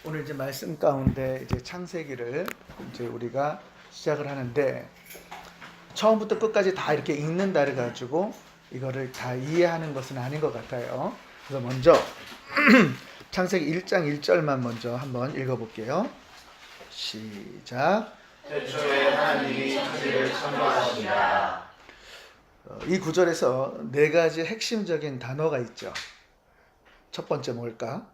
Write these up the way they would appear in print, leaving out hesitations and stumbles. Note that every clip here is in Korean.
오늘 이제 말씀 가운데 이제 창세기를 이제 우리가 시작을 하는데 처음부터 끝까지 다 이렇게 읽는다 해가지고 이거를 다 이해하는 것은 아닌 것 같아요. 그래서 먼저 창세기 1장 1절만 먼저 한번 읽어볼게요. 시작. 태초에 하나님이 천지를 창조하시니라. 이 구절에서 네 가지 핵심적인 단어가 있죠. 첫 번째 뭘까?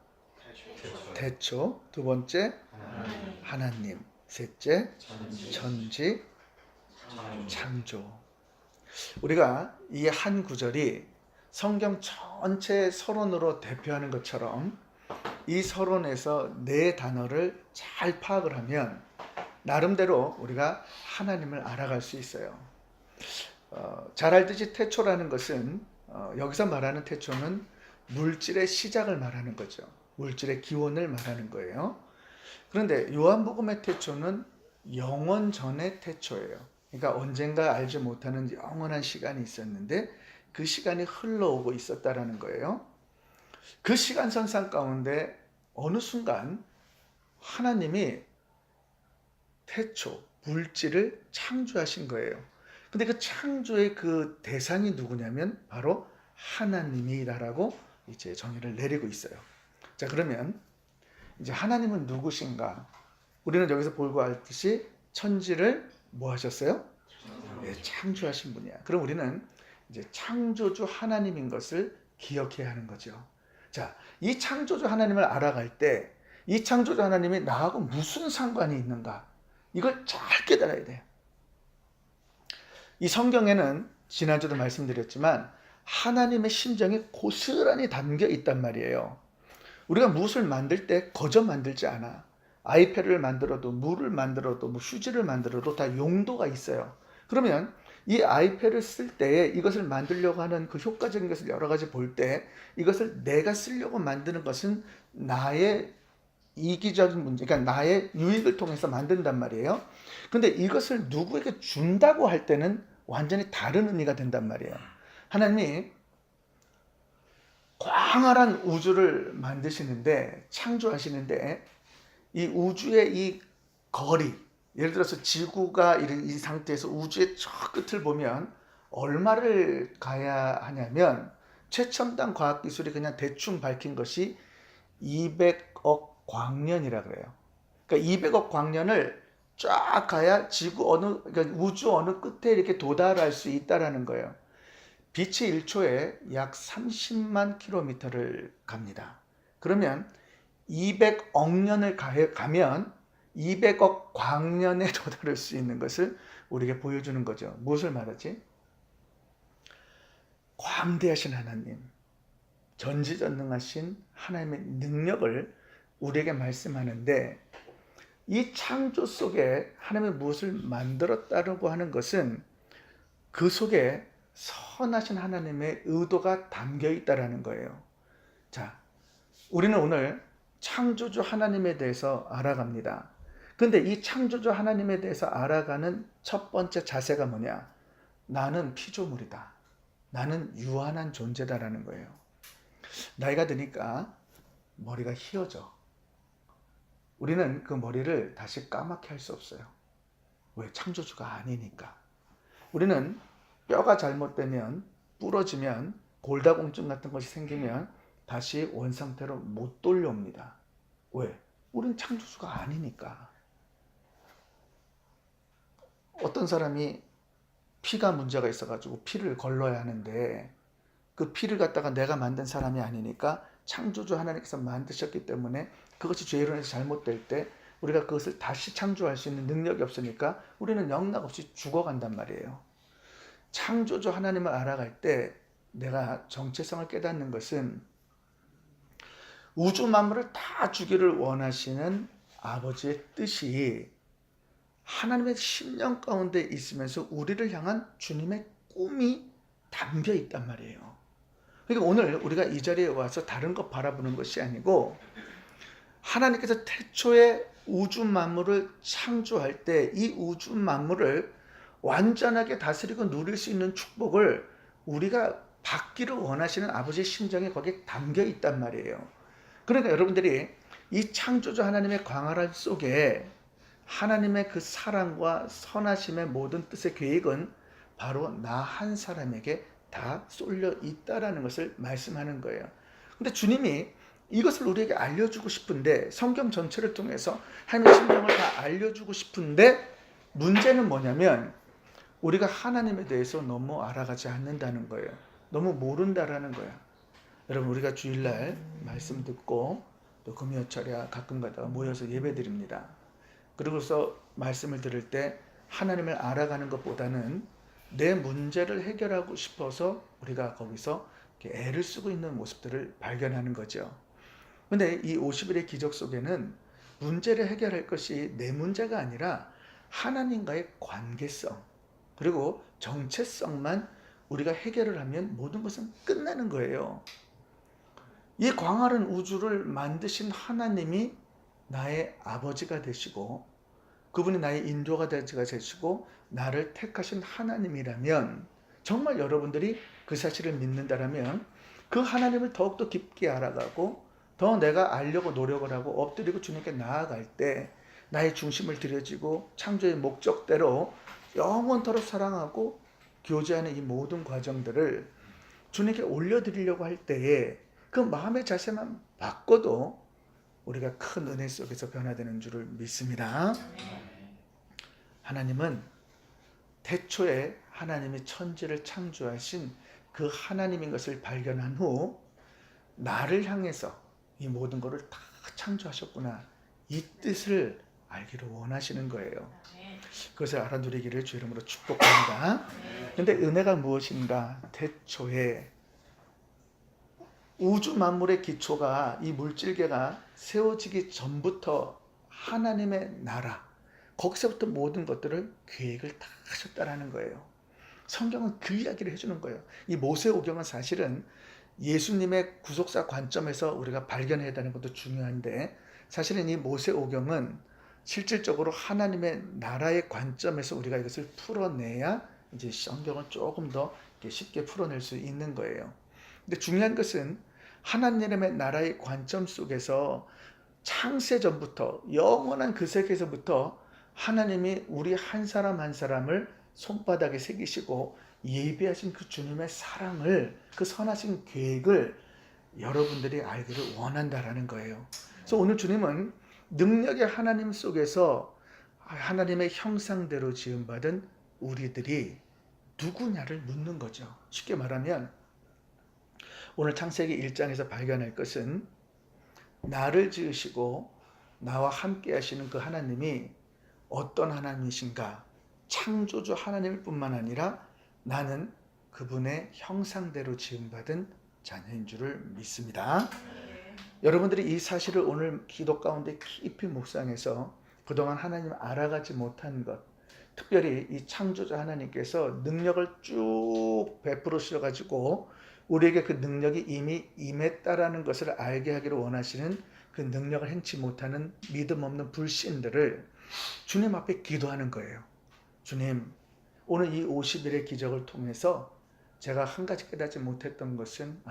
태초. 두 번째 하나님. 셋째 천지 창조. 우리가 이 한 구절이 성경 전체 서론으로 대표하는 것처럼 이 서론에서 네 단어를 잘 파악을 하면 나름대로 우리가 하나님을 알아갈 수 있어요. 잘 알듯이 태초라는 것은 여기서 말하는 태초는 물질의 시작을 말하는 거죠. 물질의 기원을 말하는 거예요. 그런데 요한복음의 태초는 영원 전의 태초예요. 그러니까 언젠가 알지 못하는 영원한 시간이 있었는데 그 시간이 흘러오고 있었다라는 거예요. 그 시간선상 가운데 어느 순간 하나님이 태초, 물질을 창조하신 거예요. 근데 그 창조의 그 대상이 누구냐면 바로 하나님이다라고 이제 정의를 내리고 있어요. 자, 그러면 이제 하나님은 누구신가? 우리는 여기서 보고 알듯이 천지를 뭐 하셨어요? 네, 창조하신 분이야. 그럼 우리는 이제 창조주 하나님인 것을 기억해야 하는 거죠. 자, 이 창조주 하나님을 알아갈 때 이 창조주 하나님이 나하고 무슨 상관이 있는가? 이걸 잘 깨달아야 돼요. 이 성경에는 지난주도 말씀드렸지만 하나님의 심정이 고스란히 담겨 있단 말이에요. 우리가 무엇을 만들 때 거저 만들지 않아. 아이패드를 만들어도 물을 만들어도 뭐 휴지를 만들어도 다 용도가 있어요. 그러면 이 아이패드를 쓸 때에 이것을 만들려고 하는 그 효과적인 것을 여러 가지 볼 때 이것을 내가 쓰려고 만드는 것은 나의 이기적인 문제, 그러니까 나의 유익을 통해서 만든단 말이에요. 근데 이것을 누구에게 준다고 할 때는 완전히 다른 의미가 된단 말이에요. 하나님이 광활한 우주를 만드시는데, 창조하시는데 이 우주의 이 거리, 예를 들어서 지구가 이 상태에서 우주의 저 끝을 보면 얼마를 가야 하냐면 최첨단 과학기술이 그냥 대충 밝힌 것이 200억 광년이라 그래요. 그러니까 200억 광년을 쫙 가야 그러니까 우주 어느 끝에 이렇게 도달할 수 있다라는 거예요. 빛이 1초에 약 30만 킬로미터를 갑니다. 그러면 200억 년을 가면 200억 광년에 도달할 수 있는 것을 우리에게 보여주는 거죠. 무엇을 말하지? 광대하신 하나님, 전지전능하신 하나님의 능력을 우리에게 말씀하는데 이 창조 속에 하나님이 무엇을 만들었다고 하는 것은 그 속에 선하신 하나님의 의도가 담겨 있다라는 거예요. 자, 우리는 오늘 창조주 하나님에 대해서 알아갑니다. 근데 이 창조주 하나님에 대해서 알아가는 첫 번째 자세가 뭐냐? 나는 피조물이다. 나는 유한한 존재다라는 거예요. 나이가 드니까 머리가 휘어져. 우리는 그 머리를 다시 까맣게 할 수 없어요. 왜? 창조주가 아니니까. 우리는 뼈가 잘못되면, 부러지면, 골다공증 같은 것이 생기면 다시 원상태로 못 돌려옵니다. 왜? 우리는 창조주가 아니니까. 어떤 사람이 피가 문제가 있어가지고 피를 걸러야 하는데 그 피를 갖다가 내가 만든 사람이 아니니까 창조주 하나님께서 만드셨기 때문에 그것이 죄로 인해서 잘못될 때 우리가 그것을 다시 창조할 수 있는 능력이 없으니까 우리는 영락없이 죽어간단 말이에요. 창조주 하나님을 알아갈 때 내가 정체성을 깨닫는 것은 우주 만물을 다 주기를 원하시는 아버지의 뜻이 하나님의 심령 가운데 있으면서 우리를 향한 주님의 꿈이 담겨 있단 말이에요. 그러니까 오늘 우리가 이 자리에 와서 다른 것 바라보는 것이 아니고 하나님께서 태초에 우주 만물을 창조할 때 이 우주 만물을 완전하게 다스리고 누릴 수 있는 축복을 우리가 받기를 원하시는 아버지의 심정이 거기에 담겨 있단 말이에요. 그러니까 여러분들이 이 창조주 하나님의 광활함 속에 하나님의 그 사랑과 선하심의 모든 뜻의 계획은 바로 나 한 사람에게 다 쏠려 있다라는 것을 말씀하는 거예요. 근데 주님이 이것을 우리에게 알려주고 싶은데, 성경 전체를 통해서 하나님의 심정을 다 알려주고 싶은데, 문제는 뭐냐면 우리가 하나님에 대해서 너무 알아가지 않는다는 거예요. 너무 모른다라는 거야. 여러분, 우리가 주일날 말씀 듣고 또 금요철에 가끔 가다가 모여서 예배 드립니다. 그러고서 말씀을 들을 때 하나님을 알아가는 것보다는 내 문제를 해결하고 싶어서 우리가 거기서 애를 쓰고 있는 모습들을 발견하는 거죠. 근데 이 50일의 기적 속에는 문제를 해결할 것이 내 문제가 아니라 하나님과의 관계성, 그리고 정체성만 우리가 해결을 하면 모든 것은 끝나는 거예요. 이 광활한 우주를 만드신 하나님이 나의 아버지가 되시고, 그분이 나의 인도가 되시고 나를 택하신 하나님이라면, 정말 여러분들이 그 사실을 믿는다라면 그 하나님을 더욱더 깊게 알아가고 더 내가 알려고 노력을 하고 엎드리고 주님께 나아갈 때 나의 중심을 들여지고 창조의 목적대로 영원토록 사랑하고 교제하는 이 모든 과정들을 주님께 올려드리려고 할 때에 그 마음의 자세만 바꿔도 우리가 큰 은혜 속에서 변화되는 줄을 믿습니다. 하나님은 태초에 하나님이 천지를 창조하신 그 하나님인 것을 발견한 후 나를 향해서 이 모든 것을 다 창조하셨구나, 이 뜻을 알기를 원하시는 거예요. 그것을 알아누리기를 주 이름으로 축복합니다. 그런데 은혜가 무엇인가? 태초에 우주 만물의 기초가, 이 물질계가 세워지기 전부터 하나님의 나라, 거기서부터 모든 것들을 계획을 다 하셨다라는 거예요. 성경은 그 이야기를 해주는 거예요. 이 모세오경은 사실은 예수님의 구속사 관점에서 우리가 발견해야 되는 것도 중요한데, 사실은 이 모세오경은 실질적으로 하나님의 나라의 관점에서 우리가 이것을 풀어내야 이제 성경을 조금 더 쉽게 풀어낼 수 있는 거예요. 근데 중요한 것은 하나님의 나라의 관점 속에서 창세 전부터, 영원한 그 세계에서부터 하나님이 우리 한 사람 한 사람을 손바닥에 새기시고 예비하신 그 주님의 사랑을, 그 선하신 계획을 여러분들이 알기를 원한다라는 거예요. 그래서 오늘 주님은 능력의 하나님 속에서 하나님의 형상대로 지음받은 우리들이 누구냐를 묻는 거죠. 쉽게 말하면 오늘 창세기 1장에서 발견할 것은 나를 지으시고 나와 함께 하시는 그 하나님이 어떤 하나님이신가, 창조주 하나님일 뿐만 아니라 나는 그분의 형상대로 지음받은 자녀인 줄을 믿습니다. 여러분들이 이 사실을 오늘 기도 가운데 깊이 묵상해서 그동안 하나님 알아가지 못한 것, 특별히 이 창조주 하나님께서 능력을 쭉 베풀으셔가지고 우리에게 그 능력이 이미 임했다라는 것을 알게 하기를 원하시는 그 능력을 행치 못하는 믿음 없는 불신들을 주님 앞에 기도하는 거예요. 주님, 오늘 이 50일의 기적을 통해서 제가 한 가지 깨닫지 못했던 것은,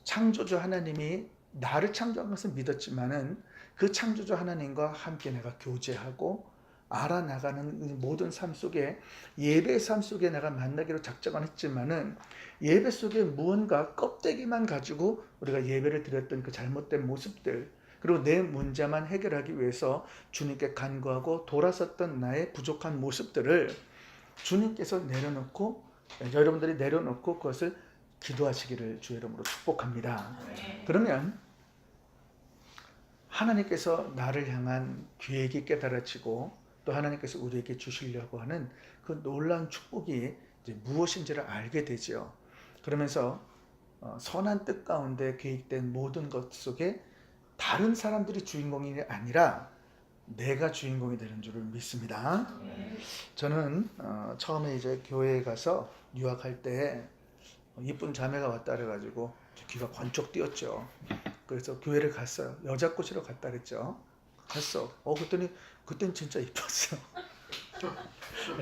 창조주 하나님이 나를 창조한 것은 믿었지만은 그 창조주 하나님과 함께 내가 교제하고 알아나가는 모든 삶 속에, 예배 삶 속에 내가 만나기로 작정을 했지만은 예배 속에 무언가 껍데기만 가지고 우리가 예배를 드렸던 그 잘못된 모습들, 그리고 내 문제만 해결하기 위해서 주님께 간구하고 돌아섰던 나의 부족한 모습들을 주님께서 내려놓고, 여러분들이 내려놓고 그것을 기도하시기를 주의 이름으로 축복합니다. 그러면 하나님께서 나를 향한 계획이 깨달아지고 또 하나님께서 우리에게 주시려고 하는 그 놀라운 축복이 이제 무엇인지를 알게 되죠. 그러면서 선한 뜻 가운데 계획된 모든 것 속에 다른 사람들이 주인공이 아니라 내가 주인공이 되는 줄을 믿습니다. 저는 처음에 이제 교회에 가서 유학할 때 이쁜 자매가 왔다 그래가지고 귀가 번쩍 뛰었죠. 그래서 교회를 갔어요. 여자 꼬시러 갔다 그랬죠. 갔어. 그때는 진짜 이뻤어.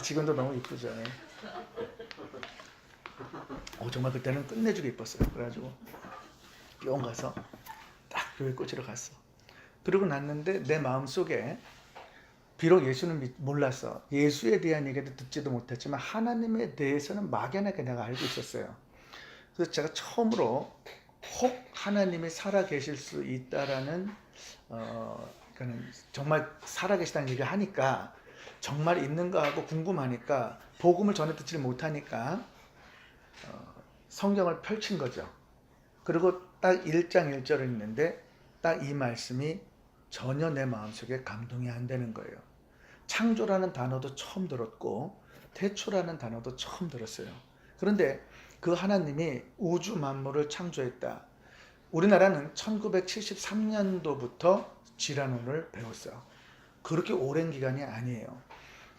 지금도 너무 이쁘죠. 정말 그때는 끝내주게 이뻤어요. 그래가지고 뿅 가서 딱 교회 꼬시러 갔어. 그러고 났는데 내 마음속에 비록 예수는 몰랐어. 예수에 대한 얘기도 듣지도 못했지만 하나님에 대해서는 막연하게 내가 알고 있었어요. 그래서 제가 처음으로 혹 하나님이 살아계실 수 있다라는 그러니까 정말 살아계시다는 얘기를 하니까 정말 있는가 하고 궁금하니까 복음을 전혀 듣지 못하니까 성경을 펼친 거죠. 그리고 딱 1장 1절을 읽는데 딱 이 말씀이 전혀 내 마음속에 감동이 안 되는 거예요. 창조라는 단어도 처음 들었고 태초라는 단어도 처음 들었어요. 그런데 그 하나님이 우주 만물을 창조했다. 우리나라는 1973년도부터 지라논을 배웠어요. 그렇게 오랜 기간이 아니에요.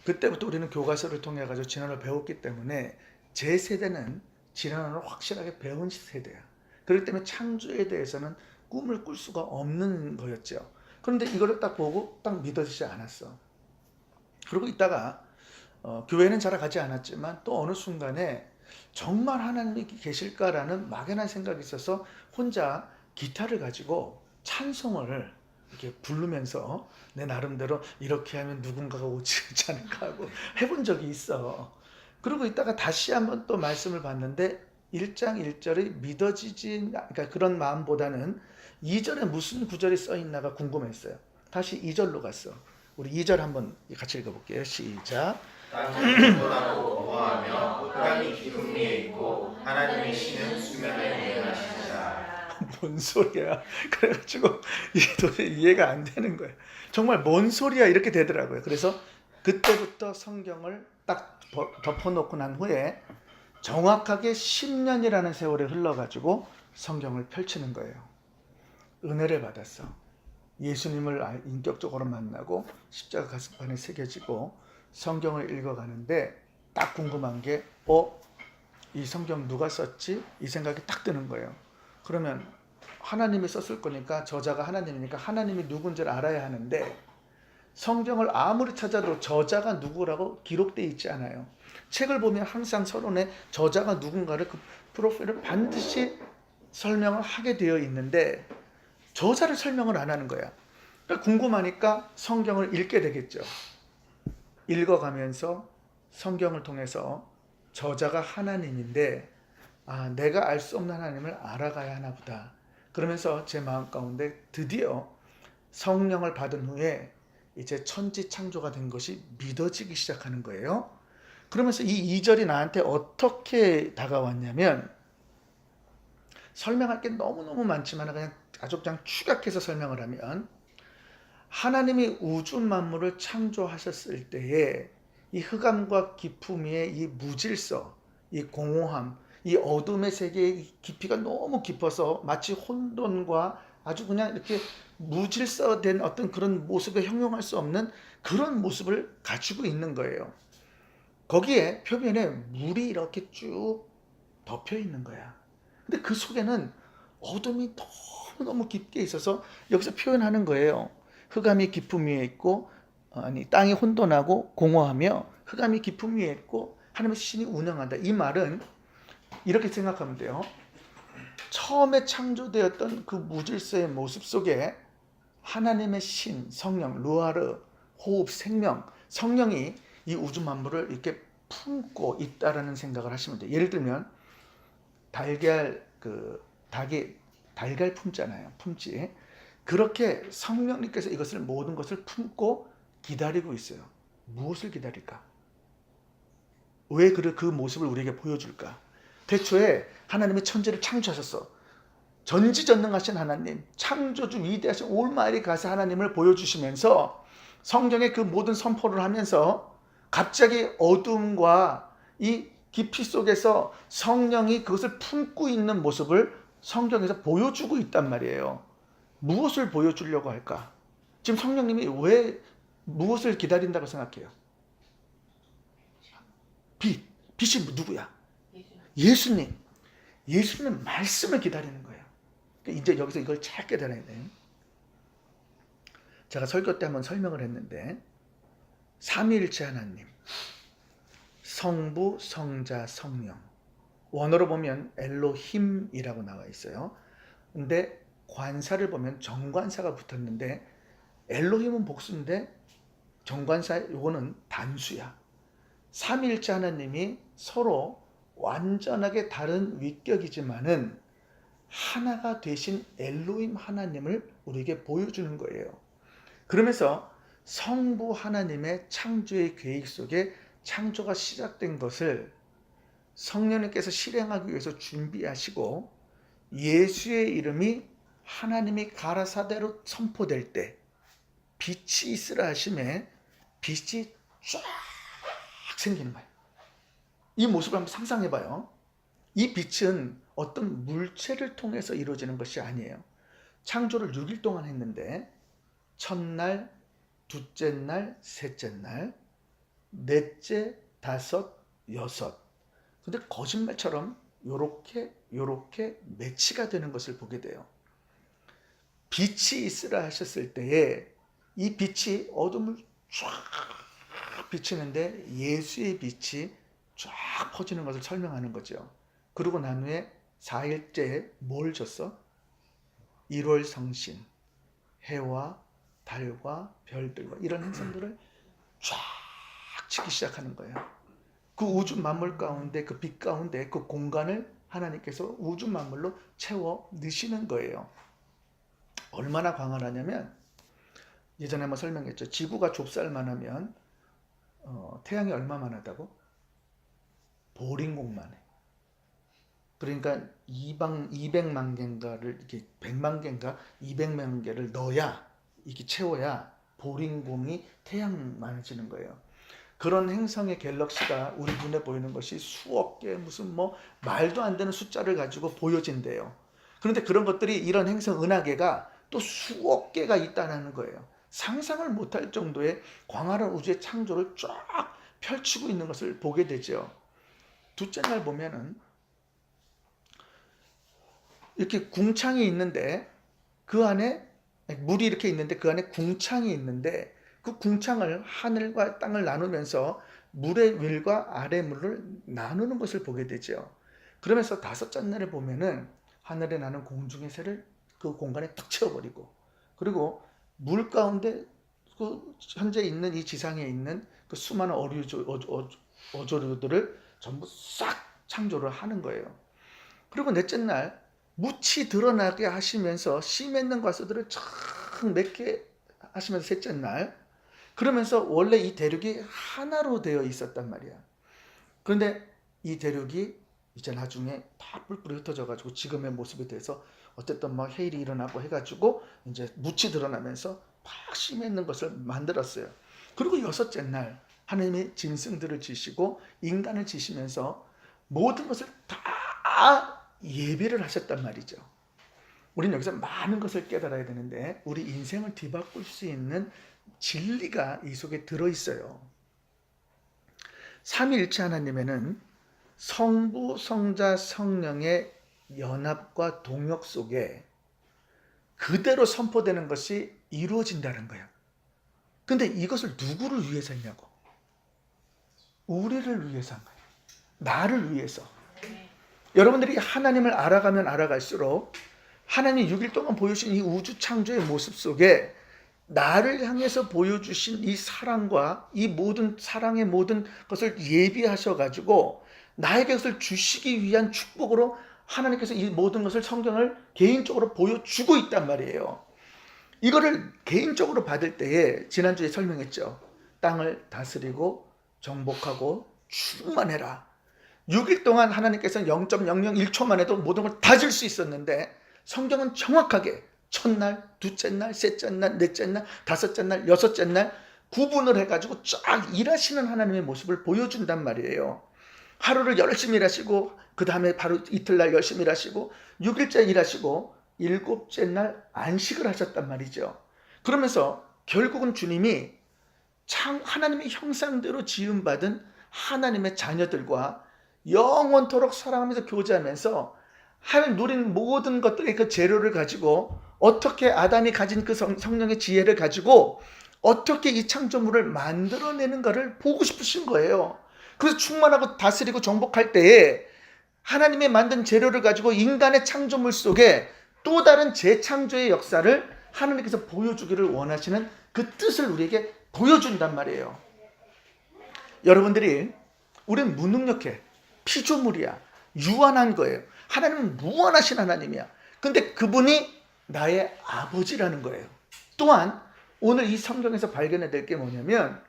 그때부터 우리는 교과서를 통해 가지고 진화론을 배웠기 때문에 제 세대는 진화론을 확실하게 배운 세대야. 그렇기 때문에 창조에 대해서는 꿈을 꿀 수가 없는 거였죠. 그런데 이거를 딱 보고 딱 믿어지지 않았어. 그러고 있다가 교회는 잘 가지 않았지만 또 어느 순간에 정말 하나님이 계실까라는 막연한 생각이 있어서 혼자 기타를 가지고 찬송을 이렇게 부르면서 내 나름대로 이렇게 하면 누군가가 오지 않을까 하고 해본 적이 있어. 그러고 있다가 다시 한번 또 말씀을 봤는데 1장 1절이 믿어지지, 그러니까 그런 마음보다는 2절에 무슨 구절이 써 있나가 궁금했어요. 다시 2절로 갔어. 우리 2절 한번 같이 읽어볼게요. 시작. 땅은 혼돈하고 공허하며 흑암이 깊은 위에 있고 하나님의 신은 수면에 운행하시니라. 뭔 소리야? 그래가지고 도저히 이해가 안 되는 거예요. 정말 뭔 소리야 이렇게 되더라고요. 그래서 그때부터 성경을 딱 덮어놓고 난 후에 정확하게 10년이라는 세월이 흘러가지고 성경을 펼치는 거예요. 은혜를 받았어. 예수님을 인격적으로 만나고 십자가 가슴판에 새겨지고 성경을 읽어가는데 딱 궁금한 게 이 성경 누가 썼지? 이 생각이 딱 드는 거예요. 그러면 하나님이 썼을 거니까 저자가 하나님이니까 하나님이 누군지를 알아야 하는데 성경을 아무리 찾아도 저자가 누구라고 기록되어 있지 않아요. 책을 보면 항상 서론에 저자가 누군가를 그 프로필을 반드시 설명을 하게 되어 있는데 저자를 설명을 안 하는 거야. 그러니까 궁금하니까 성경을 읽게 되겠죠. 읽어가면서 성경을 통해서 저자가 하나님인데 내가 알 수 없는 하나님을 알아가야 하나 보다. 그러면서 제 마음 가운데 드디어 성령을 받은 후에 이제 천지 창조가 된 것이 믿어지기 시작하는 거예요. 그러면서 이 2절이 나한테 어떻게 다가왔냐면 설명할 게 너무너무 많지만 그냥 아주 그냥 축약해서 설명을 하면 하나님이 우주 만물을 창조하셨을 때에 이 흑암과 깊음 위에 이 무질서, 이 공허함, 이 어둠의 세계의 깊이가 너무 깊어서 마치 혼돈과 아주 그냥 이렇게 무질서된 어떤 그런 모습에 형용할 수 없는 그런 모습을 가지고 있는 거예요. 거기에 표면에 물이 이렇게 쭉 덮여 있는 거야. 근데 그 속에는 어둠이 너무너무 깊게 있어서 여기서 표현하는 거예요. 흑암이 깊음 위에 있고 땅이 혼돈하고 공허하며 흑암이 깊음 위에 있고 하나님의 신이 운영한다. 이 말은 이렇게 생각하면 돼요. 처음에 창조되었던 그 무질서의 모습 속에 하나님의 신, 성령, 루아르, 호흡, 생명, 성령이 이 우주 만물을 이렇게 품고 있다라는 생각을 하시면 돼요. 예를 들면 닭이 달걀 품잖아요. 품지. 그렇게 성령님께서 이것을 모든 것을 품고 기다리고 있어요. 무엇을 기다릴까? 왜 그 모습을 우리에게 보여줄까? 태초에 하나님이 천지를 창조하셨어. 전지전능하신 하나님, 창조주 위대하신 올마이리 가서 하나님을 보여주시면서 성경의 그 모든 선포를 하면서 갑자기 어둠과 이 깊이 속에서 성령이 그것을 품고 있는 모습을 성경에서 보여주고 있단 말이에요. 무엇을 보여주려고 할까? 지금 성령님이 왜 무엇을 기다린다고 생각해요? 빛이 누구야? 예수님. 예수님 말씀을 기다리는 거예요. 이제 여기서 이걸 잘 깨달아야 돼. 제가 설교 때 한번 설명을 했는데 삼위일체 하나님, 성부, 성자, 성령. 원어로 보면 엘로힘이라고 나와 있어요. 근데 관사를 보면 정관사가 붙었는데 엘로힘은 복수인데 정관사 요거는 단수야. 삼위일체 하나님이 서로 완전하게 다른 위격이지만은 하나가 되신 엘로힘 하나님을 우리에게 보여주는 거예요. 그러면서 성부 하나님의 창조의 계획 속에 창조가 시작된 것을 성령님께서 실행하기 위해서 준비하시고 예수의 이름이 하나님이 가라사대로 선포될 때 빛이 있으라 하심에 빛이 쫙 생기는 거예요. 이 모습을 한번 상상해봐요. 이 빛은 어떤 물체를 통해서 이루어지는 것이 아니에요. 창조를 6일 동안 했는데 첫날, 둘째 날, 셋째 날, 넷째, 다섯, 여섯. 근데 거짓말처럼 요렇게 매치가 되는 것을 보게 돼요. 빛이 있으라 하셨을 때에 이 빛이 어둠을 쫙 비치는데 예수의 빛이 쫙 퍼지는 것을 설명하는 거죠. 그러고 난 후에 4일째에 뭘 줬어? 1월 성신, 해와 달과 별들과 이런 행성들을 쫙 치기 시작하는 거예요. 그 우주 만물 가운데 그 빛 가운데 그 공간을 하나님께서 우주 만물로 채워 넣으시는 거예요. 얼마나 광활하냐면 예전에 한번 설명했죠. 지구가 좁쌀만 하면 태양이 얼마만 하다고? 보링공만 해. 그러니까 200만 개인가를 이렇게 100만 개인가 200만 개를 넣어야 이게 채워야 보링공이 태양만해지는 거예요. 그런 행성의 갤럭시가 우리 눈에 보이는 것이 수억 개 무슨 뭐 말도 안 되는 숫자를 가지고 보여진대요. 그런데 그런 것들이 이런 행성 은하계가 또 수억 개가 있다는 거예요. 상상을 못할 정도의 광활한 우주의 창조를 쫙 펼치고 있는 것을 보게 되죠. 둘째 날 보면은 이렇게 궁창이 있는데 그 안에 물이 이렇게 있는데 그 안에 궁창이 있는데 그 궁창을 하늘과 땅을 나누면서 물의 위과 아래 물을 나누는 것을 보게 되죠. 그러면서 다섯째 날에 보면은 하늘에 나는 공중의 새를 그 공간에 딱 채워버리고 그리고 물 가운데 그 현재 있는 이 지상에 있는 그 수많은 어조류들을 전부 싹 창조를 하는 거예요. 그리고 넷째 날 묻이 드러나게 하시면서 씨 맺는 과수들을 쫙 맺게 하시면서 셋째 날 그러면서 원래 이 대륙이 하나로 되어 있었단 말이야. 그런데 이 대륙이 이제 나중에 다 뿔뿔이 흩어져 가지고 지금의 모습이 돼서 어쨌든 막 해일이 일어나고 해가지고 이제 묻이 드러나면서 팍 씨 맺는 것을 만들었어요. 그리고 여섯째 날 하나님이 짐승들을 지시고 인간을 지시면서 모든 것을 다 예비를 하셨단 말이죠. 우리는 여기서 많은 것을 깨달아야 되는데 우리 인생을 뒤바꿀 수 있는 진리가 이 속에 들어있어요. 삼위일체 하나님에는 성부, 성자, 성령의 연합과 동역 속에 그대로 선포되는 것이 이루어진다는 거예요. 근데 이것을 누구를 위해서 했냐고? 우리를 위해서 한 거예요. 나를 위해서. 여러분들이 하나님을 알아가면 알아갈수록 하나님이 6일 동안 보여주신 이 우주 창조의 모습 속에 나를 향해서 보여주신 이 사랑과 이 모든 사랑의 모든 것을 예비하셔가지고 나에게 그것을 주시기 위한 축복으로 하나님께서 이 모든 것을 성경을 개인적으로 보여주고 있단 말이에요. 이거를 개인적으로 받을 때에 지난주에 설명했죠. 땅을 다스리고 정복하고 충만해라. 6일 동안 하나님께서는 0.001초만 해도 모든 걸 다질 수 있었는데 성경은 정확하게 첫날, 둘째 날, 셋째 날, 넷째 날, 다섯째 날, 여섯째 날 구분을 해가지고 쫙 일하시는 하나님의 모습을 보여준단 말이에요. 하루를 열심히 일하시고 그 다음에 바로 이틀날 열심히 일하시고 6일째 일하시고 7째 날 안식을 하셨단 말이죠. 그러면서 결국은 주님이 하나님의 형상대로 지음받은 하나님의 자녀들과 영원토록 사랑하면서 교제하면서 하나님 누린 모든 것들의 그 재료를 가지고 어떻게 아담이 가진 그 성령의 지혜를 가지고 어떻게 이 창조물을 만들어내는가를 보고 싶으신 거예요. 그래서 충만하고 다스리고 정복할 때에 하나님의 만든 재료를 가지고 인간의 창조물 속에 또 다른 재창조의 역사를 하나님께서 보여주기를 원하시는 그 뜻을 우리에게 보여준단 말이에요. 여러분들이 우리는 무능력해, 피조물이야, 유한한 거예요. 하나님은 무한하신 하나님이야. 근데 그분이 나의 아버지라는 거예요. 또한 오늘 이 성경에서 발견해야 될 게 뭐냐면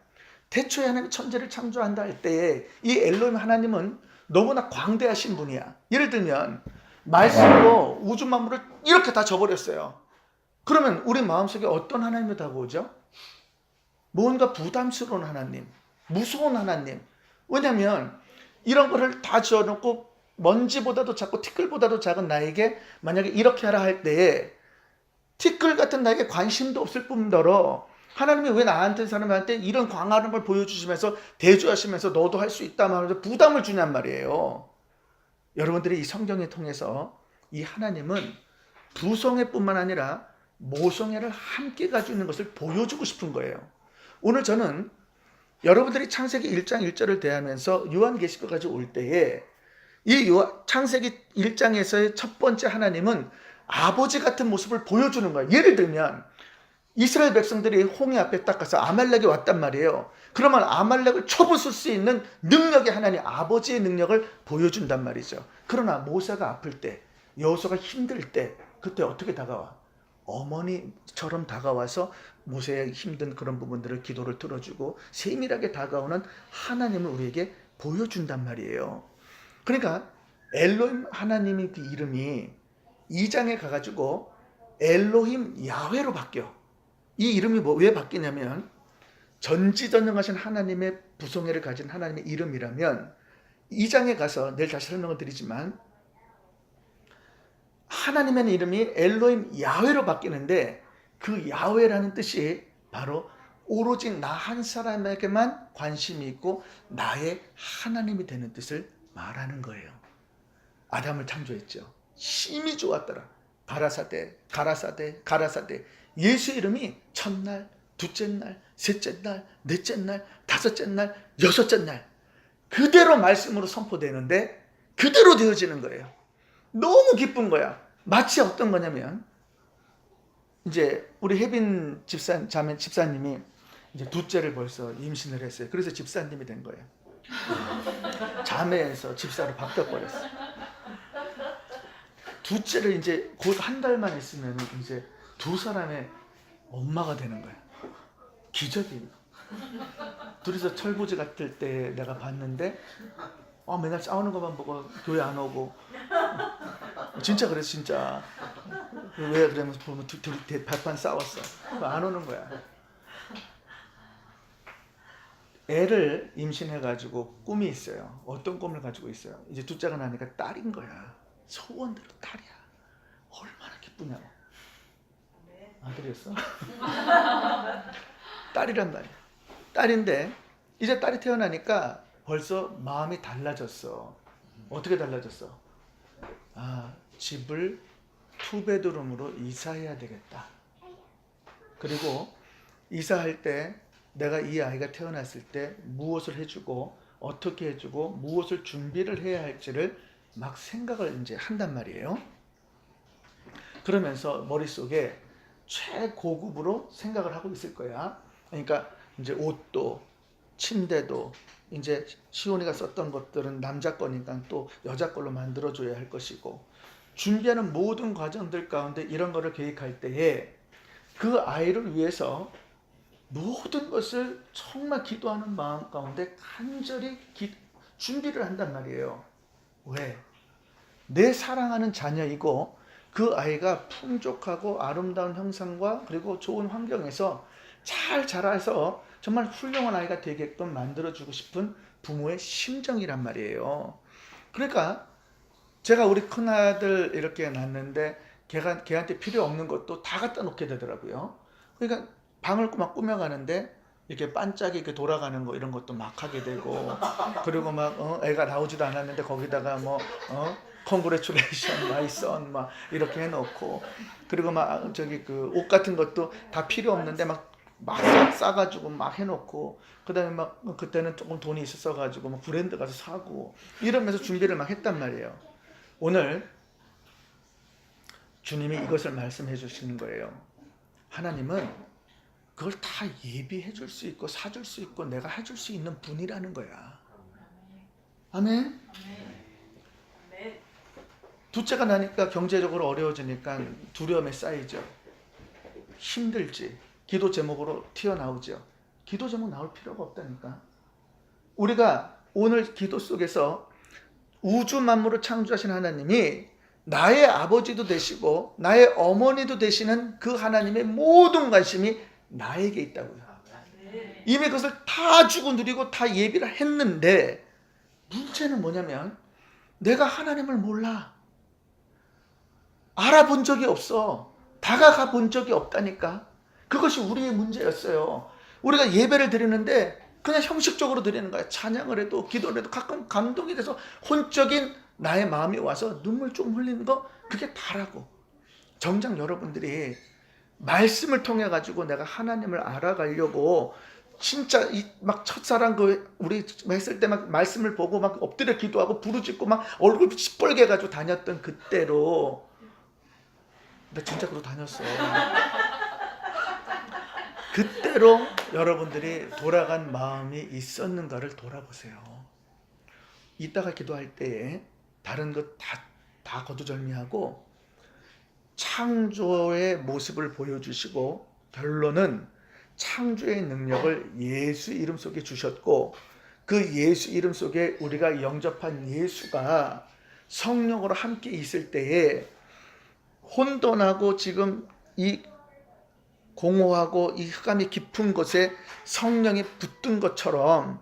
태초에 하나님이 천지를 창조한다 할 때에 이 엘로힘 하나님은 너무나 광대하신 분이야. 예를 들면 말씀으로 우주 만물을 이렇게 다 져버렸어요. 그러면 우리 마음속에 어떤 하나님이 다가오죠? 뭔가 부담스러운 하나님, 무서운 하나님. 왜냐하면 이런 거를 다 지어놓고 먼지보다도 작고 티끌보다도 작은 나에게 만약에 이렇게 하라 할 때에 티끌 같은 나에게 관심도 없을 뿐더러 하나님이 왜 나한테 사람한테 이런 광활한 걸 보여주시면서 대조하시면서 너도 할 수 있다 말하면서 부담을 주냔 말이에요. 여러분들이 이 성경을 통해서 이 하나님은 부성애뿐만 아니라 모성애를 함께 가지고 있는 것을 보여주고 싶은 거예요. 오늘 저는 여러분들이 창세기 1장 1절을 대하면서 요한계시록까지 올 때에 이 창세기 1장에서의 첫 번째 하나님은 아버지 같은 모습을 보여주는 거예요. 예를 들면 이스라엘 백성들이 홍해 앞에 딱 가서 아말렉이 왔단 말이에요. 그러면 아말렉을 쳐부술 수 있는 능력의 하나님 아버지의 능력을 보여준단 말이죠. 그러나 모세가 아플 때, 여호수아가 힘들 때 그때 어떻게 다가와? 어머니처럼 다가와서 모세의 힘든 그런 부분들을 기도를 들어주고 세밀하게 다가오는 하나님을 우리에게 보여준단 말이에요. 그러니까 엘로힘 하나님의 그 이름이 2장에 가가지고 엘로힘 야훼로 바뀌어. 이 이름이 왜 바뀌냐면 전지전능하신 하나님의 부성애를 가진 하나님의 이름이라면 2장에 가서 내일 다시 설명을 드리지만 하나님의 이름이 엘로힘 야훼로 바뀌는데 그 야훼라는 뜻이 바로 오로지 나 한 사람에게만 관심이 있고 나의 하나님이 되는 뜻을 말하는 거예요. 아담을 창조했죠. 심히 좋았더라. 가라사대. 예수 이름이 첫날, 둘째 날, 셋째 날, 넷째 날, 다섯째 날, 여섯째 날 그대로 말씀으로 선포되는데 그대로 되어지는 거예요. 너무 기쁜 거야. 마치 어떤 거냐면 이제 우리 혜빈 집사님이 이제 둘째를 벌써 임신을 했어요. 그래서 집사님이 된 거예요. 자매에서 집사로 바뀌어버렸어. 둘째를 이제 곧 한 달만 있으면 이제 두 사람의 엄마가 되는 거야. 기적이에요. 둘이서 철부지 같을 때 내가 봤는데 맨날 싸우는 것만 보고 교회 안 오고 진짜 그랬어 진짜. 왜 그러면 보면 둘이 발판 싸웠어. 안 오는 거야. 애를 임신해가지고 꿈이 있어요. 어떤 꿈을 가지고 있어요? 이제 둘째가 나니까 딸인 거야. 소원대로 딸이야. 얼마나 기쁘냐고. 아들이었어? 딸이란 말이야. 딸인데 이제 딸이 태어나니까 벌써 마음이 달라졌어. 어떻게 달라졌어? 집을 투베드룸으로 이사해야 되겠다. 그리고 이사할 때 내가 이 아이가 태어났을 때 무엇을 해주고 어떻게 해주고 무엇을 준비를 해야 할지를 막 생각을 이제 한단 말이에요. 그러면서 머릿속에 최고급으로 생각을 하고 있을 거야. 그러니까 이제 옷도 침대도 이제 시온이가 썼던 것들은 남자 거니까 또 여자 걸로 만들어줘야 할 것이고 준비하는 모든 과정들 가운데 이런 거를 계획할 때에 그 아이를 위해서 모든 것을 정말 기도하는 마음 가운데 간절히 준비를 한단 말이에요. 왜? 내 사랑하는 자녀이고 그 아이가 풍족하고 아름다운 형상과 그리고 좋은 환경에서 잘 자라서 정말 훌륭한 아이가 되게끔 만들어주고 싶은 부모의 심정이란 말이에요. 그러니까 제가 우리 큰아들 이렇게 낳았는데 걔한테 필요 없는 것도 다 갖다 놓게 되더라고요. 그러니까 방을 막 꾸며가는데 이렇게 반짝이 이렇게 돌아가는 거 이런 것도 막 하게 되고 그리고 막 애가 나오지도 않았는데 거기다가 Congratulations, my son 막 이렇게 해놓고 그리고 막 저기 그 옷 같은 것도 다 필요 없는데 막 싸가지고 막 해놓고 그다음에 막 그때는 조금 돈이 있었어가지고 막 브랜드 가서 사고 이러면서 준비를 막 했단 말이에요. 오늘 주님이 이것을 말씀해 주시는 거예요. 하나님은 그걸 다 예비해 줄 수 있고 사줄 수 있고 내가 해줄 수 있는 분이라는 거야. 아멘. 둘째가 나니까 경제적으로 어려워지니까 두려움에 쌓이죠. 힘들지. 기도 제목으로 튀어나오죠. 기도 제목 나올 필요가 없다니까. 우리가 오늘 기도 속에서 우주 만물을 창조하신 하나님이 나의 아버지도 되시고 나의 어머니도 되시는 그 하나님의 모든 관심이 나에게 있다고요. 이미 그것을 다 주고 누리고 다 예비를 했는데 문제는 뭐냐면 내가 하나님을 몰라. 알아본 적이 없어. 다가가 본 적이 없다니까. 그것이 우리의 문제였어요. 우리가 예배를 드리는데 그냥 형식적으로 드리는 거야. 찬양을 해도 기도를 해도 가끔 감동이 돼서 혼적인 나의 마음이 와서 눈물 좀 흘리는 거 그게 다라고. 정작 여러분들이 말씀을 통해 가지고 내가 하나님을 알아가려고 진짜 막 첫사랑 그 우리 했을 때 막 말씀을 보고 막 엎드려 기도하고 부르짖고 막 얼굴 시뻘게 가지고 다녔던 그때로 나 진짜 그러고 다녔어. 그때로 여러분들이 돌아간 마음이 있었는가를 돌아보세요. 이따가 기도할 때에 다른 것 다 거두절미하고 창조의 모습을 보여주시고 결론은 창조의 능력을 예수 이름 속에 주셨고 그 예수 이름 속에 우리가 영접한 예수가 성령으로 함께 있을 때에 혼돈하고 지금 이 공허하고 이 흑암이 깊은 곳에 성령이 붙든 것처럼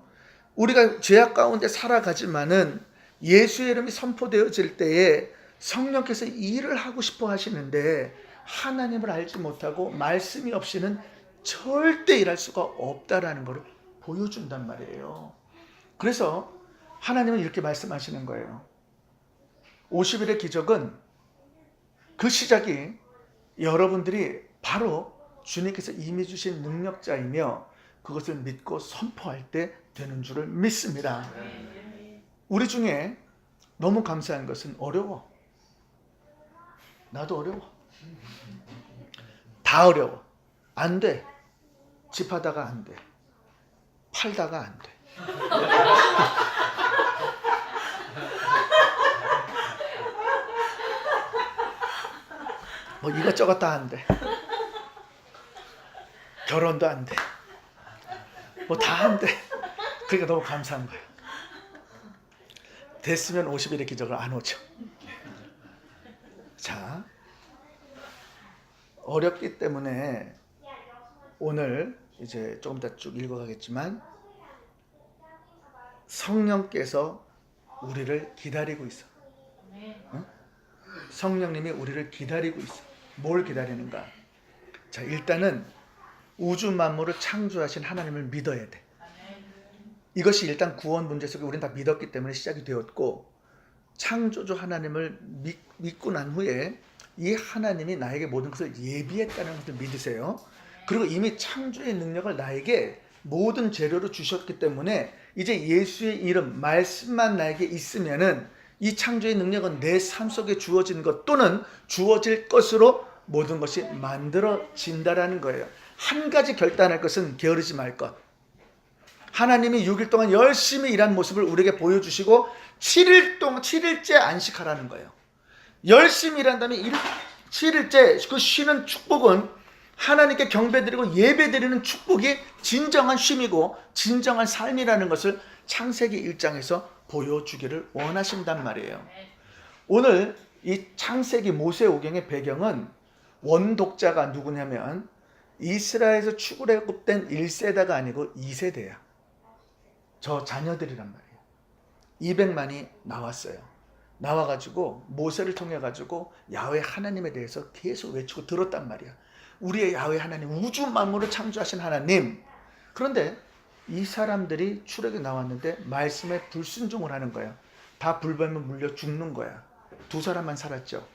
우리가 죄악 가운데 살아가지만은 예수의 이름이 선포되어질 때에 성령께서 일을 하고 싶어 하시는데 하나님을 알지 못하고 말씀이 없이는 절대 일할 수가 없다라는 것을 보여준단 말이에요. 그래서 하나님은 이렇게 말씀하시는 거예요. 50일의 기적은 그 시작이 여러분들이 바로 주님께서 이미 주신 능력자이며 그것을 믿고 선포할 때 되는 줄을 믿습니다. 우리 중에 너무 감사한 것은 어려워. 나도 어려워. 다 어려워. 안 돼. 집하다가 안 돼. 팔다가 안 돼. 뭐 이것저것 다 안 돼. 결혼도 안 돼. 뭐 다 안 돼. 그러니까 너무 감사한 거예요. 됐으면 50일의 기적을 안 오죠. 자, 어렵기 때문에 오늘 이제 조금 더 쭉 읽어가겠지만 성령께서 우리를 기다리고 있어. 응? 성령님이 우리를 기다리고 있어. 뭘 기다리는가? 자, 일단은 우주 만물을 창조하신 하나님을 믿어야 돼. 이것이 일단 구원 문제 속에 우리는 다 믿었기 때문에 시작이 되었고 창조주 하나님을 믿고 난 후에 이 하나님이 나에게 모든 것을 예비했다는 것을 믿으세요. 그리고 이미 창조의 능력을 나에게 모든 재료를 주셨기 때문에 이제 예수의 이름, 말씀만 나에게 있으면은 이 창조의 능력은 내 삶 속에 주어진 것 또는 주어질 것으로 모든 것이 만들어진다라는 거예요. 한 가지 결단할 것은 게으르지 말 것. 하나님이 6일 동안 열심히 일한 모습을 우리에게 보여주시고 7일째 안식하라는 거예요. 열심히 일한 다음에 7일째 그 쉬는 축복은 하나님께 경배드리고 예배드리는 축복이 진정한 쉼이고 진정한 삶이라는 것을 창세기 1장에서 보여주기를 원하신단 말이에요. 오늘 이 창세기 모세오경의 배경은 원독자가 누구냐면 이스라엘에서 출애굽된 1세대가 아니고 2세대야. 저 자녀들이란 말이에요. 200만이 나왔어요. 나와가지고 모세를 통해가지고 야훼 하나님에 대해서 계속 외치고 들었단 말이야. 우리의 야훼 하나님, 우주 만물을 창조하신 하나님. 그런데 이 사람들이 출애굽에 나왔는데 말씀에 불순종을 하는 거야. 다 불뱀에 물려 죽는 거야. 2사람만 살았죠.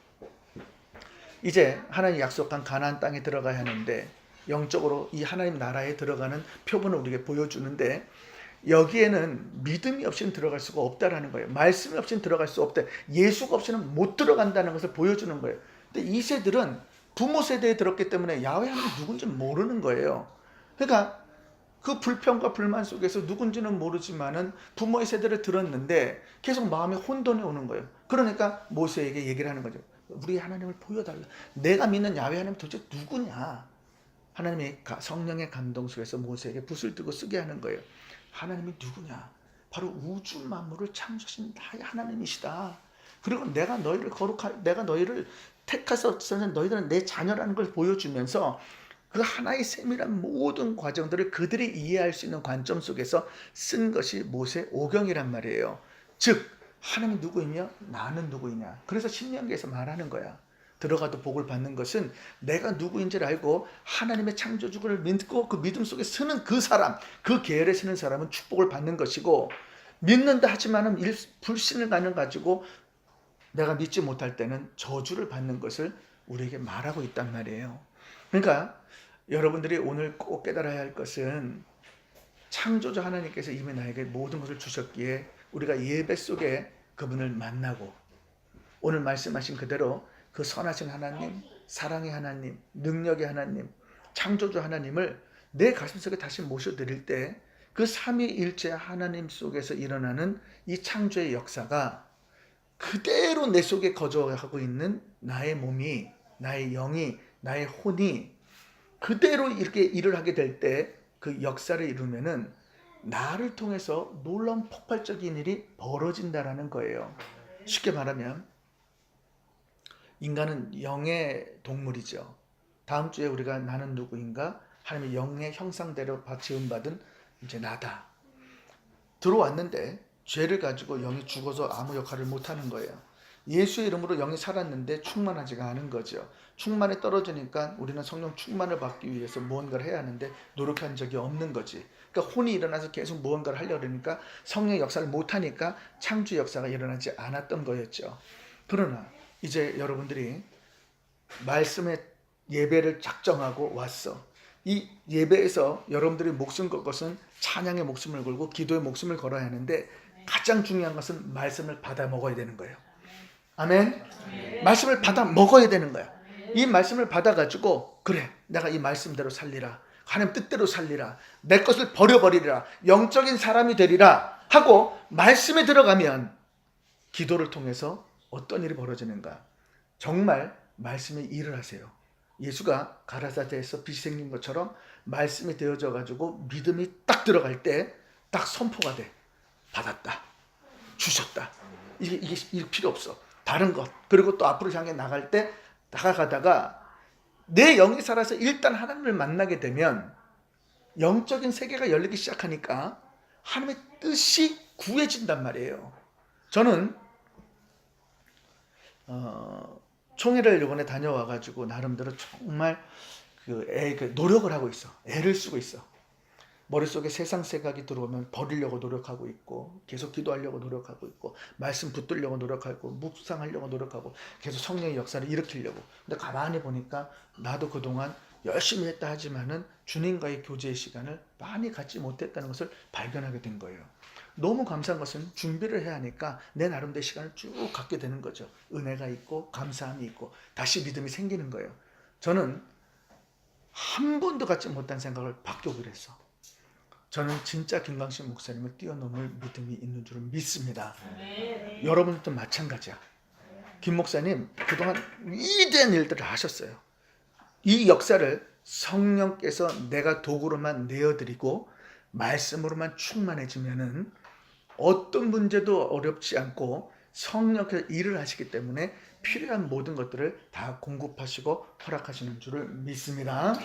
이제 하나님 약속한 가나안 땅에 들어가야 하는데 영적으로 이 하나님 나라에 들어가는 표본을 우리에게 보여주는데 여기에는 믿음이 없이는 들어갈 수가 없다라는 거예요. 말씀이 없이는 들어갈 수 없다. 예수가 없이는 못 들어간다는 것을 보여주는 거예요. 근데 이 세들은 부모 세대에 들었기 때문에 야훼 하나님이 누군지 모르는 거예요. 그러니까 그 불평과 불만 속에서 누군지는 모르지만은 부모의 세대를 들었는데 계속 마음에 혼돈이 오는 거예요. 그러니까 모세에게 얘기를 하는 거죠. 우리 하나님을 보여달라. 내가 믿는 야훼 하나님 도대체 누구냐? 하나님이 성령의 감동 속에서 모세에게 붓을 들고 쓰게 하는 거예요. 하나님이 누구냐? 바로 우주 만물을 창조하신 나의 하나님이시다. 그리고 내가 너희를 택해서 너희들은 내 자녀라는 걸 보여주면서 그 하나의 세밀한 모든 과정들을 그들이 이해할 수 있는 관점 속에서 쓴 것이 모세 오경이란 말이에요. 즉 하나님이 누구이며 나는 누구이냐. 그래서 신명기에서 말하는 거야. 들어가도 복을 받는 것은 내가 누구인지를 알고 하나님의 창조주를 믿고 그 믿음 속에 서는 그 사람, 그 계열에 서는 사람은 축복을 받는 것이고, 믿는다 하지만은 불신을 가지고 내가 믿지 못할 때는 저주를 받는 것을 우리에게 말하고 있단 말이에요. 그러니까 여러분들이 오늘 꼭 깨달아야 할 것은 창조주 하나님께서 이미 나에게 모든 것을 주셨기에 우리가 예배 속에 그분을 만나고 오늘 말씀하신 그대로 그 선하신 하나님, 사랑의 하나님, 능력의 하나님, 창조주 하나님을 내 가슴속에 다시 모셔드릴 때 그 삼위일체 하나님 속에서 일어나는 이 창조의 역사가 그대로 내 속에 거주하고 있는 나의 몸이, 나의 영이, 나의 혼이 그대로 이렇게 일을 하게 될 때 그 역사를 이루면은 나를 통해서 놀라운 폭발적인 일이 벌어진다라는 거예요. 쉽게 말하면 인간은 영의 동물이죠. 다음 주에 우리가 나는 누구인가? 하나님의 영의 형상대로 지음받은 이제 나다. 들어왔는데 죄를 가지고 영이 죽어서 아무 역할을 못하는 거예요. 예수의 이름으로 영이 살았는데 충만하지가 않은 거죠. 충만에 떨어지니까 우리는 성령 충만을 받기 위해서 무언가를 해야 하는데 노력한 적이 없는 거지. 그러니까 혼이 일어나서 계속 무언가를 하려고 그러니까 성령의 역사를 못하니까 창조의 역사가 일어나지 않았던 거였죠. 그러나 이제 여러분들이 말씀의 예배를 작정하고 왔어. 이 예배에서 여러분들이 목숨 걸 것은 찬양의 목숨을 걸고 기도의 목숨을 걸어야 하는데 가장 중요한 것은 말씀을 받아 먹어야 되는 거예요. 아멘. 말씀을 받아 먹어야 되는 거야. 이 말씀을 받아가지고 그래 내가 이 말씀대로 살리라. 하나님 뜻대로 살리라. 내 것을 버려버리리라. 영적인 사람이 되리라 하고 말씀에 들어가면 기도를 통해서 어떤 일이 벌어지는가. 정말 말씀에 일을 하세요. 예수가 가라사대에서 빛이 생긴 것처럼 말씀이 되어져 가지고 믿음이 딱 들어갈 때 딱 선포가 돼. 받았다. 주셨다. 이게 필요 없어. 다른 것. 그리고 또 앞으로 향해 나갈 때 다가가다가 내 영이 살아서 일단 하나님을 만나게 되면 영적인 세계가 열리기 시작하니까 하나님의 뜻이 구해진단 말이에요. 저는 총회를 이번에 다녀와가지고 나름대로 정말 노력을 하고 있어. 애를 쓰고 있어. 머릿속에 세상 생각이 들어오면 버리려고 노력하고 있고 계속 기도하려고 노력하고 있고 말씀 붙들려고 노력하고 묵상하려고 노력하고 계속 성령의 역사를 일으키려고. 근데 가만히 보니까 나도 그동안 열심히 했다 하지만은 주님과의 교제의 시간을 많이 갖지 못했다는 것을 발견하게 된 거예요. 너무 감사한 것은 준비를 해야 하니까 내 나름대로 시간을 쭉 갖게 되는 거죠. 은혜가 있고 감사함이 있고 다시 믿음이 생기는 거예요. 저는 한 번도 갖지 못한 생각을 바뀌고 그랬어. 저는 진짜 김광식 목사님을 뛰어넘을 믿음이 있는 줄을 믿습니다. 여러분들도 마찬가지야. 김 목사님 그동안 위대한 일들을 하셨어요. 이 역사를 성령께서 내가 도구로만 내어드리고 말씀으로만 충만해지면은 어떤 문제도 어렵지 않고 성령께서 일을 하시기 때문에 필요한 모든 것들을 다 공급하시고 허락하시는 줄을 믿습니다.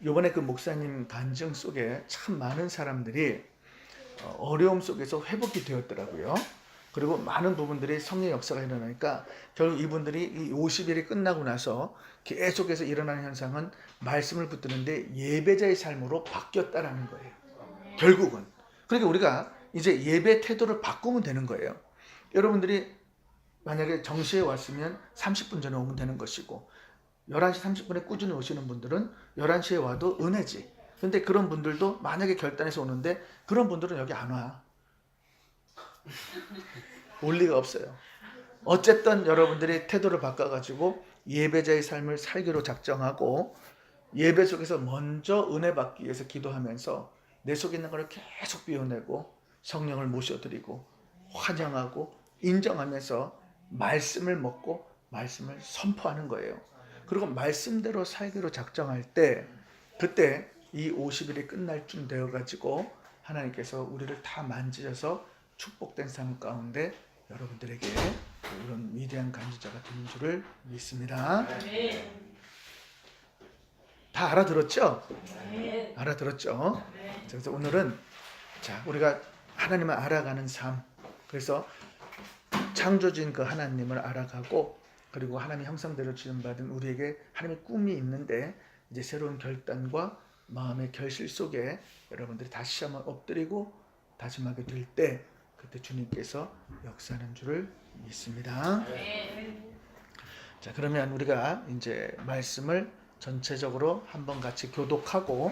이번에 그 목사님 간증 속에 참 많은 사람들이 어려움 속에서 회복이 되었더라고요. 그리고 많은 부분들이 성령의 역사가 일어나니까 결국 이분들이 이 50일이 끝나고 나서 계속해서 일어나는 현상은 말씀을 붙드는데 예배자의 삶으로 바뀌었다라는 거예요. 결국은. 그러니까 우리가 이제 예배 태도를 바꾸면 되는 거예요. 여러분들이 만약에 정시에 왔으면 30분 전에 오면 되는 것이고 11시 30분에 꾸준히 오시는 분들은 11시에 와도 은혜지. 근데 그런 분들도 만약에 결단해서 오는데 그런 분들은 여기 안 와. 올 리가 없어요. 어쨌든 여러분들이 태도를 바꿔가지고 예배자의 삶을 살기로 작정하고 예배 속에서 먼저 은혜 받기 위해서 기도하면서 내 속에 있는 것을 계속 비워내고 성령을 모셔드리고 환영하고 인정하면서 말씀을 먹고 말씀을 선포하는 거예요. 그리고 말씀대로 살기로 작정할 때 그때 이 50일이 끝날 쯤 되어가지고 하나님께서 우리를 다 만지셔서 축복된 삶 가운데 여러분들에게 이런 위대한 간주자가 되는 줄을 믿습니다. 다 알아들었죠? 알아들었죠? 그래서 오늘은 자 우리가 하나님을 알아가는 삶, 그래서 창조주인 그 하나님을 알아가고 그리고 하나님의 형상대로 지음받은 우리에게 하나님의 꿈이 있는데 이제 새로운 결단과 마음의 결실 속에 여러분들이 다시 한번 엎드리고 다짐하게 될 때 그때 주님께서 역사하는 줄을 믿습니다. 자 그러면 우리가 이제 말씀을 전체적으로 한번 같이 교독하고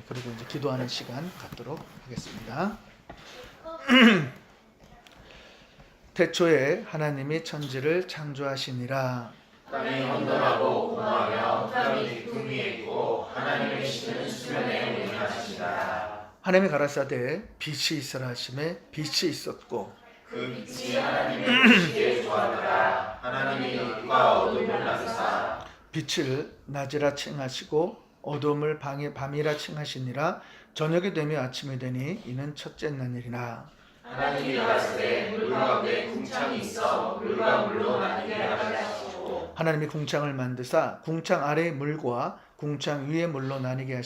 그리고 이제 기도하는 시간 갖도록 하겠습니다. 태초에 하나님이 천지를 창조하시니라. 땅이 혼돈하고 공허하며 흑암이 깊음 위에 있고 하나님의 신은 수면에 운행하시니라. 하나님이 가라사대 빛이 있으라 하심에 빛이 있었고 그 빛이 하나님의 보시기에 좋았더라. 하나님이 빛과 어둠을 나누사 빛을 낮이라 칭하시고 어둠을 밤이라 칭하시니라. 저녁이 되며 아침이 되니 이는 첫째 날이라. 하나님이 가라사대 물 가운데 궁창이 있어 물과 물로 나뉘게 하시고 하나님이 궁창을 만드사 궁창 아래의 물과 궁창 위의 물로 나뉘게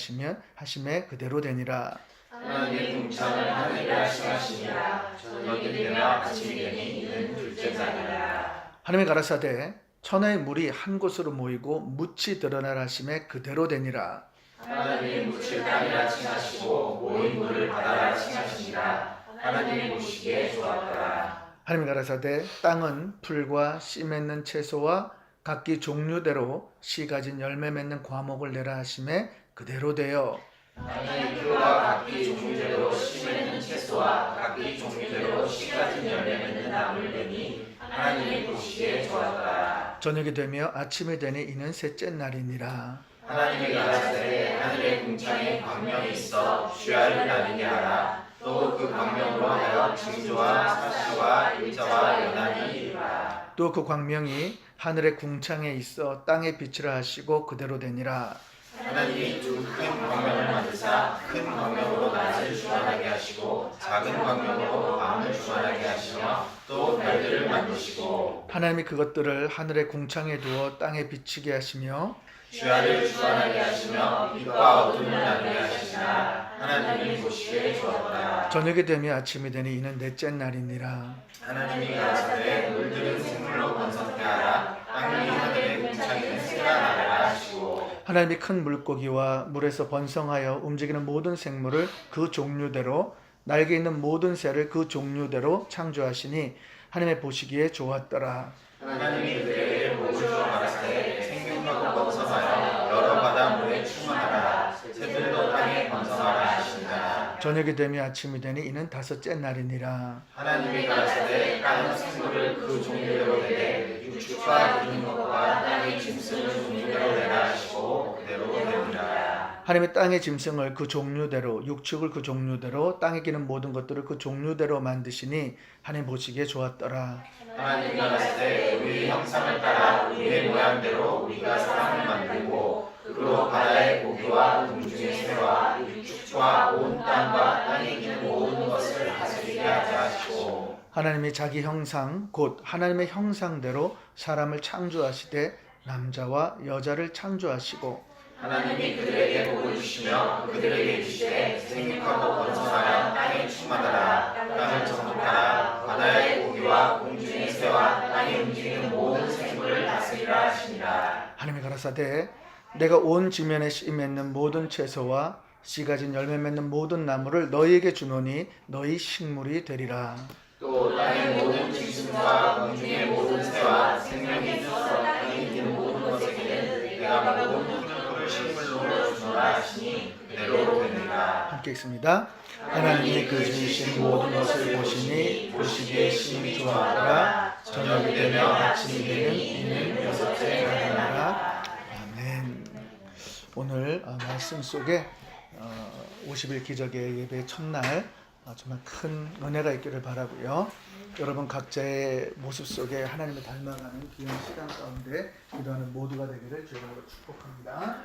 하심에 그대로 되니라. 하나님의 궁창을 하늘이라 칭하시니라. 저녁이 되며 아침이 되니 이는 둘째 날이라. 하나님이 가라사대 천하의 물이 한 곳으로 모이고 묻이 드러나라 하심에 그대로 되니라. 하나님이 묻을 땅이라 칭하시고 모인 물을 바다라 칭하시니라. 하나님이 보시기에 좋았더라. 하나님이 가라사대 땅은 풀과 씨 맺는 채소와 각기 종류대로 씨 가진 열매 맺는 과목을 내라 하심에 그대로 되어 땅의 풀과 각기 종류대로 씨 맺는 채소와 각기 종류대로 씨 가진 열매 맺는 나무를 내니 하나님이 보시기에 좋았더라. 저녁이 되며 아침이 되니 이는 셋째 날이니라. 하나님이 가라사대 하늘의 궁창에 광명이 있어 주야를 나뉘게 하라. 또 그 광명으로 하여 징조와 사시와 일자와 연한이 이루라. 또 그 광명이 하늘의 궁창에 있어 땅의 빛이라 하시고 그대로 되니라. 하나님이 두 큰 광명을 만드사 큰 광명으로 낮을 주관하게 하시고 작은 광명으로 밤을 주관하게 하시며 또 별들을 만드시고 하나님이 그것들을 하늘의 궁창에 두어 땅에 비치게 하시며 주야를 주관하게 하시며 빛과 어둠을 나누게 하시나 하나님이 보시기에 좋았더라. 저녁이 되며 아침이 되니 이는 넷째 날이니라. 하나님이 가라사대 물들은 생물로 번성케 하라. 땅 위 하늘의 궁창에는 새가 나르라 하시고 하나님이 큰 물고기와 물에서 번성하여 움직이는 모든 생물을 그 종류대로 날개 있는 모든 새를 그 종류대로 창조하시니 하나님의 보시기에 좋았더라. 하나님이 그들에게 복을 주어 가라사대 생육하고 번성하여 여러 바다 물에 충만하라. 새들도 땅에 번성하라 하시니라. 저녁이 되며 아침이 되니 이는 다섯째 날이니라. 하나님이 가라사대 땅은 생물을 그 종류대로 내되 육축과 기는 것과 땅의 짐승을 종류대로 내라 하시고 그대로 되니라. 하나님의 땅의 짐승을 그 종류대로 육축을 그 종류대로 땅에 기는 모든 것들을 그 종류대로 만드시니 하나님 보시기에 좋았더라. 하나님이 가라사대 우리 형상을 따라 우리의 모양대로 우리가 사람을 만들고 그로 바다의 고기와 공중의 새와 육축과 온 땅과 땅에 기는 모든 것을 다스리게 하자 하시고 하나님이 자기 형상 곧 하나님의 형상대로 사람을 창조하시되 남자와 여자를 창조하시고 하나님이 그들에게 복을 주시며 그들에게 이르시되 생육하고 번성하여 땅에 충만하라. 땅을 정복하라. 바다의 고기와 공중의 새와 땅에 움직이는 모든 생물을 다스리라 하시니라. 하나님이 가라사대 내가 온 지면에 씨 맺는 모든 채소와 씨 가진 열매 맺는 모든 나무를 너희에게 주노니 너희 식물이 되리라. 또 땅의 모든 짐승과 공중의 모든 새와 생명이 있어 땅에 있는 모든 것에게는 내가 모든 푸른 풀을 식물로 주노라 하시니 그대로 되니라. 함께 읽습니다. 하나님이 그 지으신 모든 것을 보시니 보시기에 심히 좋아하더라. 저녁이 되며 아침이 되는 이는 여섯째 날이라. 아멘. 오늘 말씀 속에 50일 기적의 예배 첫날 정말 큰 은혜가 있기를 바라고요. 여러분 각자의 모습 속에 하나님을 닮아가는 귀한 시간 가운데 기도하는 모두가 되기를 주님으로 축복합니다.